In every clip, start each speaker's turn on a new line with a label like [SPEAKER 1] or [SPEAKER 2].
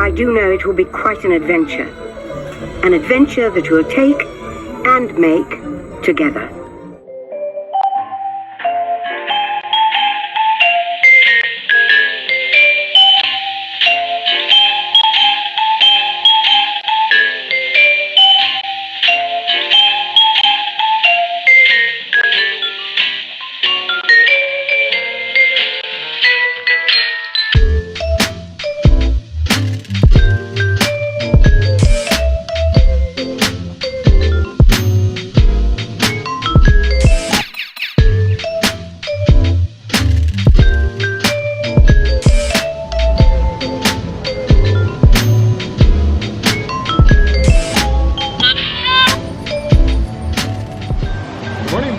[SPEAKER 1] I do know it will be quite an adventure. An adventure that we'll take and make together.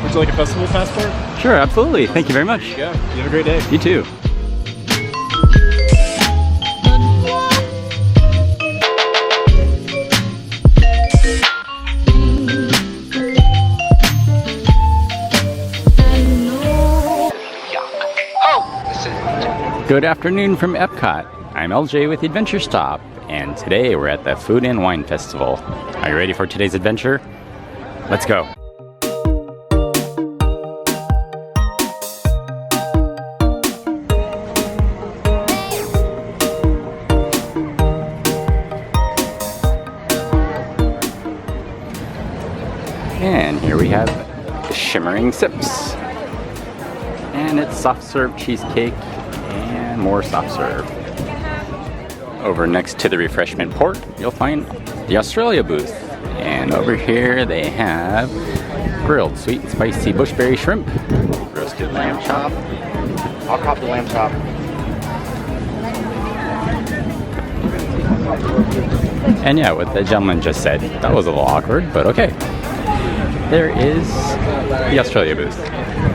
[SPEAKER 2] Would you like a festival passport?
[SPEAKER 3] Sure, absolutely. Thank you very much.
[SPEAKER 2] Yeah, you have a great day.
[SPEAKER 3] You too. Good afternoon from EPCOT. I'm LJ with Adventure Stop, and today we're at the Food and Wine Festival. Are you ready for today's adventure? Let's go. And here we have Shimmering Sips. And it's soft serve cheesecake and more soft serve. Over next to the refreshment port, you'll find the Australia booth. And over here they have grilled sweet and spicy bushberry shrimp, roasted lamb chop.
[SPEAKER 4] I'll cop the lamb chop.
[SPEAKER 3] And yeah, what the gentleman just said, that was a little awkward, but okay. There is the Australia booth.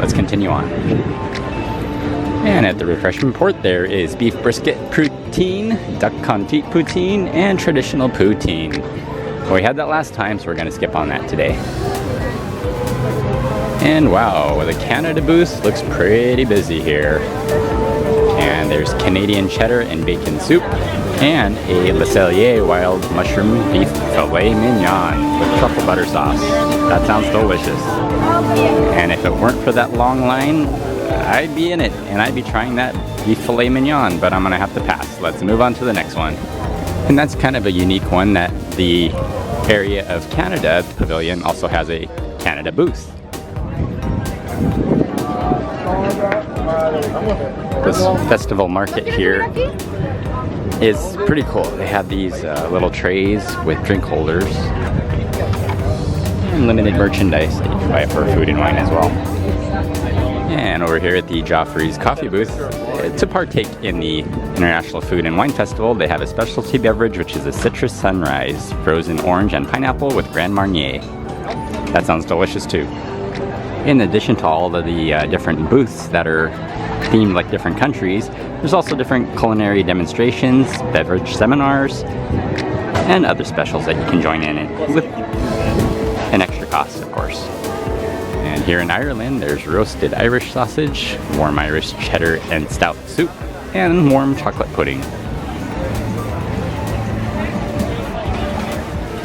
[SPEAKER 3] Let's continue on. And at the refreshment port, there is beef brisket poutine, duck confit poutine, and traditional poutine. Well, we had that last time, so we're going to skip on that today. And wow, the Canada booth looks pretty busy here. And there's Canadian cheddar and bacon soup, and a Le Cellier wild mushroom beef filet mignon with truffle butter sauce. That sounds delicious. And if it weren't for that long line, I'd be in it, and I'd be trying that beef filet mignon, but I'm gonna have to pass. Let's move on to the next one. And that's kind of a unique one, that the area of Canada Pavilion also has a Canada booth. This festival market here is pretty cool. They have these little trays with drink holders and limited merchandise that you can buy for food and wine as well. And over here at the Joffrey's coffee booth, to partake in the International Food and Wine Festival, they have a specialty beverage, which is a citrus sunrise, frozen orange and pineapple with Grand Marnier. That sounds delicious too. In addition to all of the different booths that are themed like different countries, there's also different culinary demonstrations, beverage seminars, and other specials that you can join in with an extra cost, of course. And here in Ireland, there's roasted Irish sausage, warm Irish cheddar and stout soup, and warm chocolate pudding.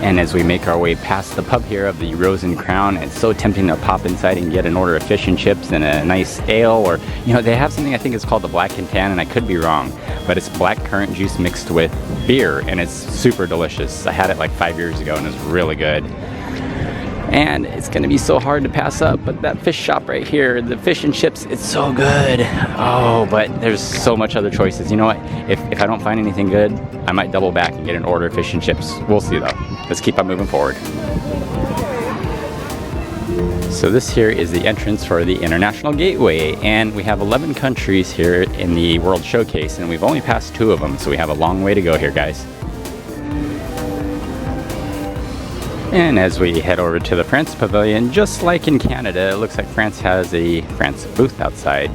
[SPEAKER 3] And as we make our way past the pub here of the Rose and Crown, it's so tempting to pop inside and get an order of fish and chips and a nice ale, or, you know, they have something I think is called the Black and Tan, and I could be wrong, but it's black currant juice mixed with beer, and it's super delicious. I had it like 5 years ago, and it's really good. And it's gonna be so hard to pass up, but that fish shop right here, the fish and chips, it's so good. Oh, but there's so much other choices. You know what? If I don't find anything good, I might double back and get an order of fish and chips. We'll see though. Let's keep on moving forward. So this here is the entrance for the International Gateway, and we have 11 countries here in the World Showcase, and we've only passed 2 of them, so we have a long way to go here, guys. And as we head over to the France Pavilion, just like in Canada, it looks like France has a France booth outside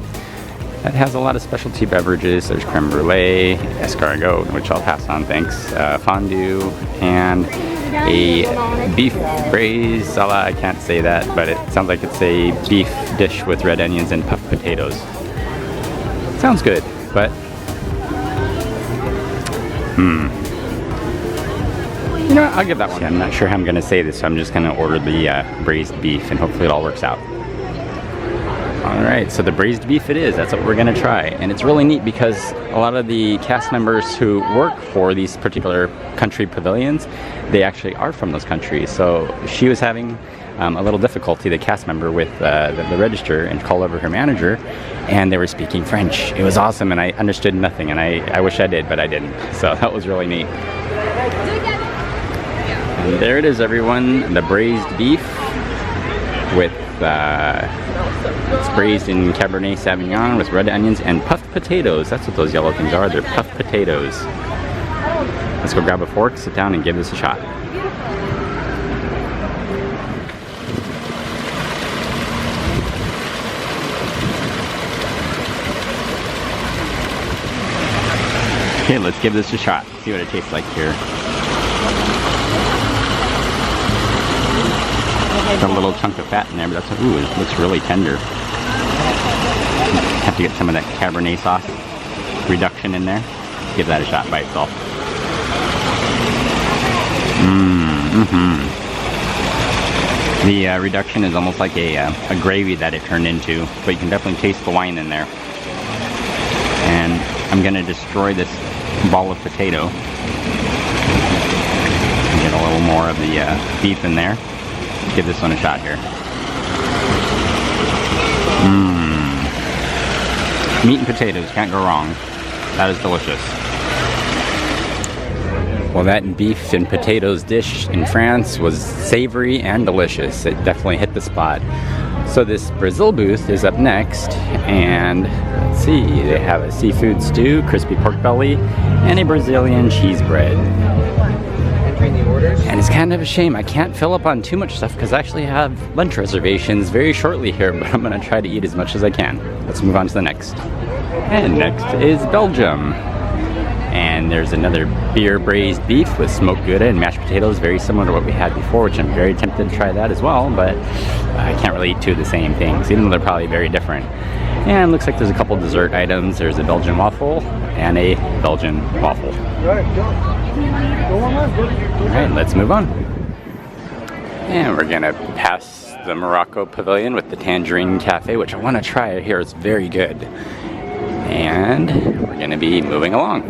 [SPEAKER 3] that has a lot of specialty beverages. There's creme brulee, escargot, which I'll pass on, thanks, fondue, and a beef braise a la, I can't say that, but it sounds like it's a beef dish with red onions and puffed potatoes. Sounds good, but know what? I'll give that one. I'm not sure how I'm going to say this, so I'm just going to order the braised beef, and hopefully it all works out. Alright, so the braised beef it is. That's what we're going to try. And it's really neat because a lot of the cast members who work for these particular country pavilions, they actually are from those countries. So she was having a little difficulty, the cast member, with the register, and called over her manager, and they were speaking French. It was awesome, and I understood nothing, and I wish I did, but I didn't. So that was really neat. And there it is, everyone, the braised beef with it's braised in Cabernet Sauvignon with red onions and puffed potatoes. That's what those yellow things are. They're puffed potatoes. Let's go grab a fork, sit down, and give this a shot. Okay, let's give this a shot. See what it tastes like here. Got a little chunk of fat in there, but that's, ooh, it looks really tender. Have to get some of that Cabernet sauce reduction in there. Give that a shot by itself. The reduction is almost like a gravy that it turned into, but you can definitely taste the wine in there. And I'm gonna destroy this ball of potato. Get a little more of the beef in there. Give this one a shot here. Meat and potatoes, can't go wrong. That is delicious. Well, that beef and potatoes dish in France was savory and delicious. It definitely hit the spot. So this Brazil booth is up next, and let's see, they have a seafood stew, crispy pork belly, and a Brazilian cheese bread. And it's kind of a shame I can't fill up on too much stuff because I actually have lunch reservations very shortly here, but I'm going to try to eat as much as I can. Let's move on to the next. And next is Belgium. And there's another beer braised beef with smoked Gouda and mashed potatoes, very similar to what we had before, which I'm very tempted to try that as well, but I can't really eat two of the same things, even though they're probably very different. And it looks like there's a couple dessert items. There's a Belgian waffle and a Belgian waffle. Alright, let's move on. And we're gonna pass the Morocco Pavilion with the Tangerine Cafe, which I want to try. I hear it's very good. And we're gonna be moving along.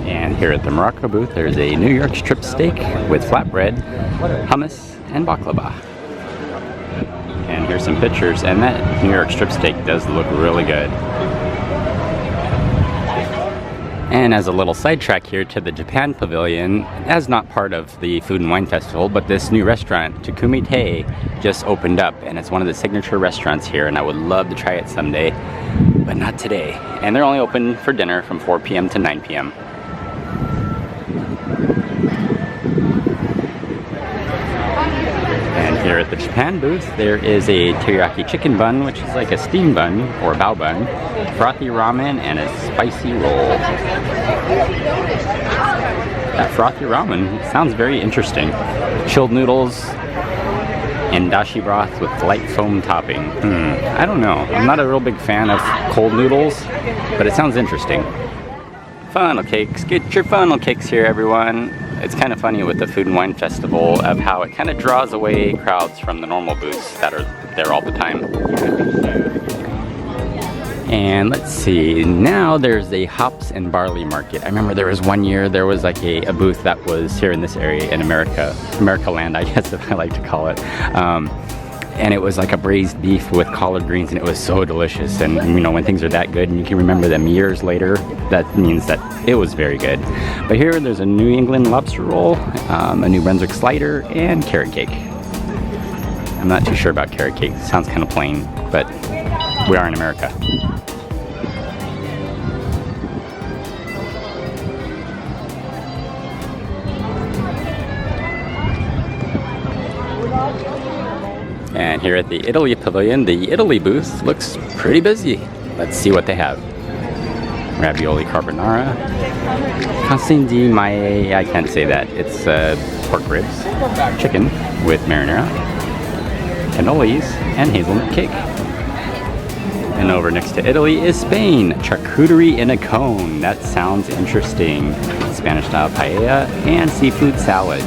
[SPEAKER 3] And here at the Morocco booth, there's a New York strip steak with flatbread, hummus, and baklava. And here's some pictures, and that New York strip steak does look really good. And as a little sidetrack here to the Japan Pavilion, as not part of the Food and Wine Festival, but this new restaurant, Takumite, just opened up, and it's one of the signature restaurants here, and I would love to try it someday, but not today. And they're only open for dinner from 4 p.m. to 9 p.m. And here at the Japan booth, there is a teriyaki chicken bun, which is like a steam bun, or a bao bun, frothy ramen, and a spicy roll. That frothy ramen sounds very interesting. Chilled noodles and dashi broth with light foam topping. I don't know. I'm not a real big fan of cold noodles, but it sounds interesting. Funnel cakes. Get your funnel cakes here, everyone. It's kind of funny with the Food and Wine Festival of how it kind of draws away crowds from the normal booths that are there all the time. And let's see, now there's a hops and barley market. I remember there was one year there was like a booth that was here in this area in America Land, I guess if I like to call it. And it was like a braised beef with collard greens, and it was so delicious. And you know, when things are that good and you can remember them years later, that means that it was very good. But here there's a New England lobster roll, a New Brunswick slider, and carrot cake. I'm not too sure about carrot cake. It sounds kind of plain, but we are in America. And here at the Italy Pavilion, the Italy booth looks pretty busy. Let's see what they have. Ravioli carbonara. Cassin di Maie, I can't say that. It's pork ribs, chicken with marinara, cannolis, and hazelnut cake. And over next to Italy is Spain. Charcuterie in a cone. That sounds interesting. Spanish style paella and seafood salad.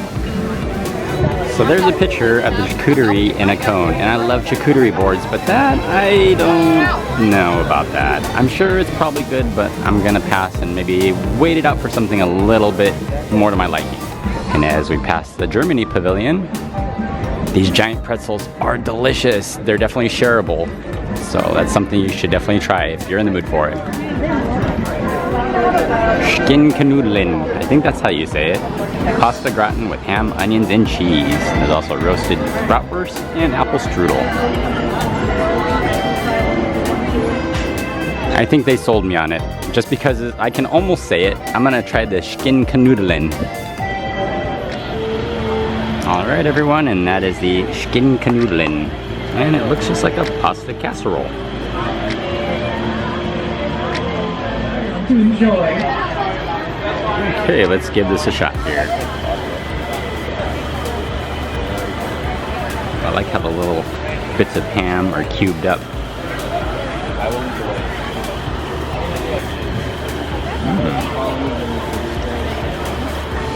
[SPEAKER 3] So there's a picture of the charcuterie in a cone. And I love charcuterie boards, but that, I don't know about that. I'm sure it's probably good, but I'm gonna pass and maybe wait it out for something a little bit more to my liking. And as we pass the Germany pavilion, these giant pretzels are delicious. They're definitely shareable. So that's something you should definitely try if you're in the mood for it. Skinnknudeln, I think that's how you say it. Pasta gratin with ham, onions, and cheese. There's also roasted bratwurst and apple strudel. I think they sold me on it. Just because I can almost say it, I'm gonna try the Skinnknudeln. Alright everyone, and that is the Skinnknudeln. And it looks just like a pasta casserole.
[SPEAKER 5] Enjoy.
[SPEAKER 3] Okay, let's give this a shot here. I like how the little bits of ham are cubed up.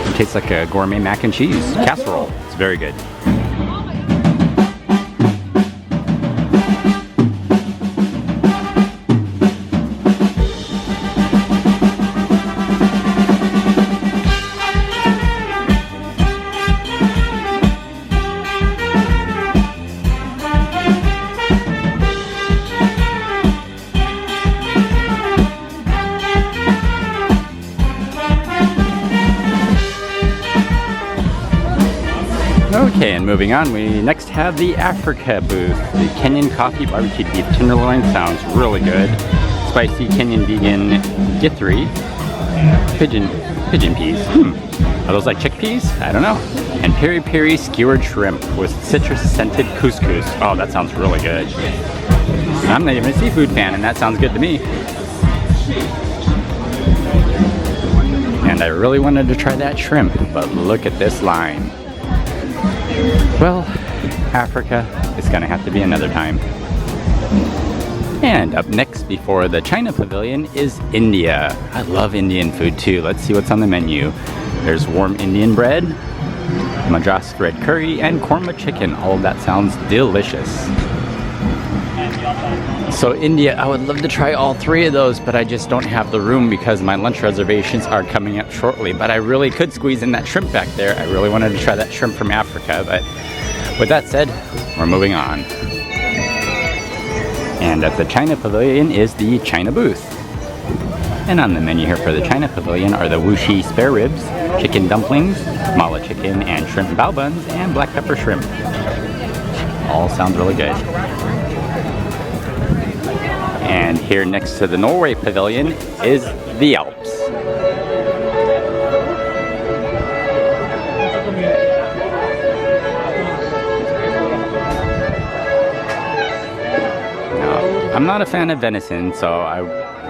[SPEAKER 3] It tastes like a gourmet mac and cheese casserole. It's very good. Okay, and moving on, we next have the Africa booth. The Kenyan coffee barbecue beef tenderloin sounds really good. Spicy Kenyan vegan githeri. Pigeon peas. Are those like chickpeas? I don't know. And peri-peri skewered shrimp with citrus-scented couscous. Oh, that sounds really good. I'm not even a seafood fan, and that sounds good to me. And I really wanted to try that shrimp, but look at this line. Well, Africa is gonna have to be another time. And up next before the China pavilion is India. I love Indian food too. Let's see what's on the menu. There's warm Indian bread, Madras red curry, and korma chicken. All of that sounds delicious. So India, I would love to try all three of those, but I just don't have the room because my lunch reservations are coming up shortly. But I really could squeeze in that shrimp back there. I really wanted to try that shrimp from Africa, but with that said, we're moving on. And at the China pavilion is the China booth. And on the menu here for the China pavilion are the wuxi spare ribs, chicken dumplings, mala chicken, and shrimp bao buns, and black pepper shrimp. All sounds really good. And here next to the Norway pavilion is the Alps. Now, I'm not a fan of venison, so I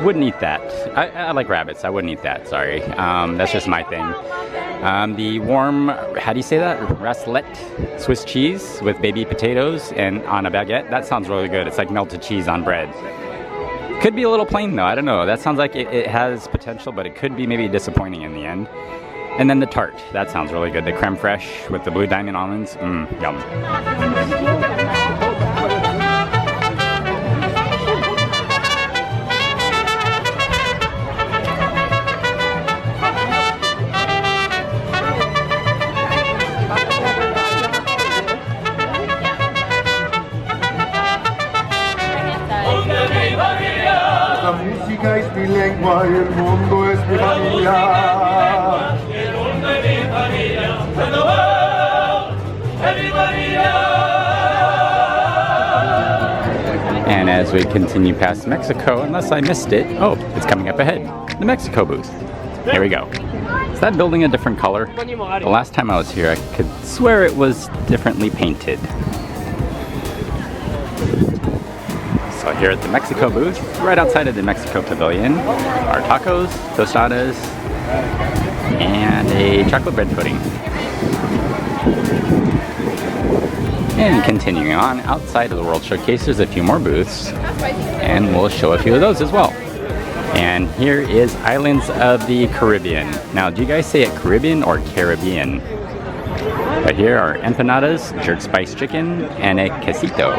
[SPEAKER 3] wouldn't eat that. I like rabbits. I wouldn't eat that, sorry. That's just my thing. The warm, how do you say that? Raclette Swiss cheese with baby potatoes and on a baguette. That sounds really good. It's like melted cheese on bread. Could be a little plain though, I don't know. That sounds like it has potential, but it could be maybe disappointing in the end. And then the tart, that sounds really good. The creme fraiche with the blue diamond almonds, yum.
[SPEAKER 6] La musica es mi lengua y el mundo es mi familia.
[SPEAKER 3] And as we continue past Mexico, unless I missed it, oh, it's coming up ahead, the Mexico booth. Here we go. Is that building a different color? The last time I was here, I could swear it was differently painted. So here at the Mexico booth, right outside of the Mexico pavilion, are tacos, tostadas, and a chocolate bread pudding. And continuing on, outside of the World Showcase, there's a few more booths, and we'll show a few of those as well. And here is Islands of the Caribbean. Now, do you guys say it Caribbean or Caribbean? But here are empanadas, jerk spice chicken, and a quesito.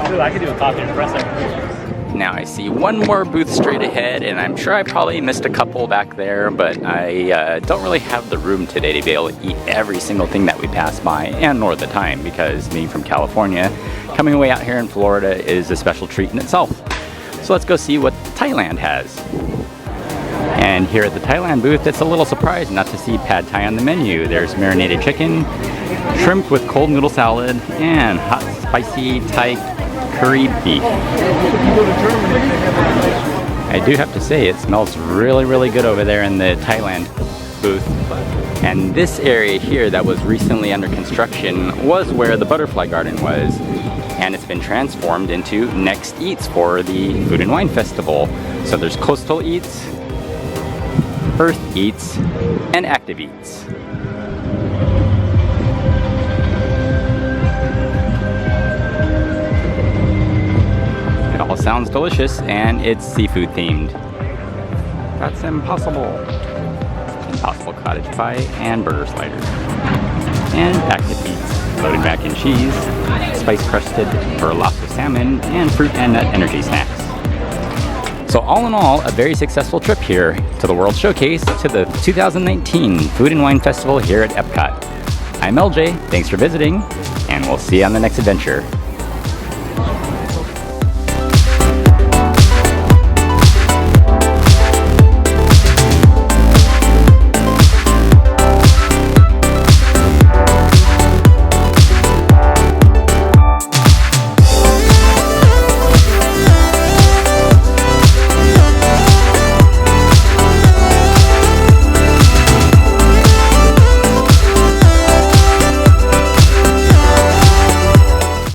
[SPEAKER 2] Dude, I could do a coffee espresso.
[SPEAKER 3] Now I see one more booth straight ahead, and I'm sure I probably missed a couple back there, but I don't really have the room today to be able to eat every single thing that we pass by, and nor the time, because being from California, coming away out here in Florida is a special treat in itself. So let's go see what Thailand has. And here at the Thailand booth, it's a little surprising not to see pad thai on the menu. There's marinated chicken, shrimp with cold noodle salad, and hot spicy Thai curry beef. I do have to say, it smells really, really good over there in the Thailand booth. And this area here that was recently under construction was where the butterfly garden was. And it's been transformed into Next Eats for the Food and Wine Festival. So there's Coastal Eats, Earth Eats, and Active Eats. It all sounds delicious, and it's seafood themed. That's impossible. Impossible cottage pie and burger sliders. And Active Eats, loaded mac and cheese, spice crusted burlap salmon, and fruit and nut energy snacks. So all in all, a very successful trip here to the World Showcase, to the 2019 Food and Wine Festival here at EPCOT. I'm LJ, thanks for visiting, and we'll see you on the next adventure.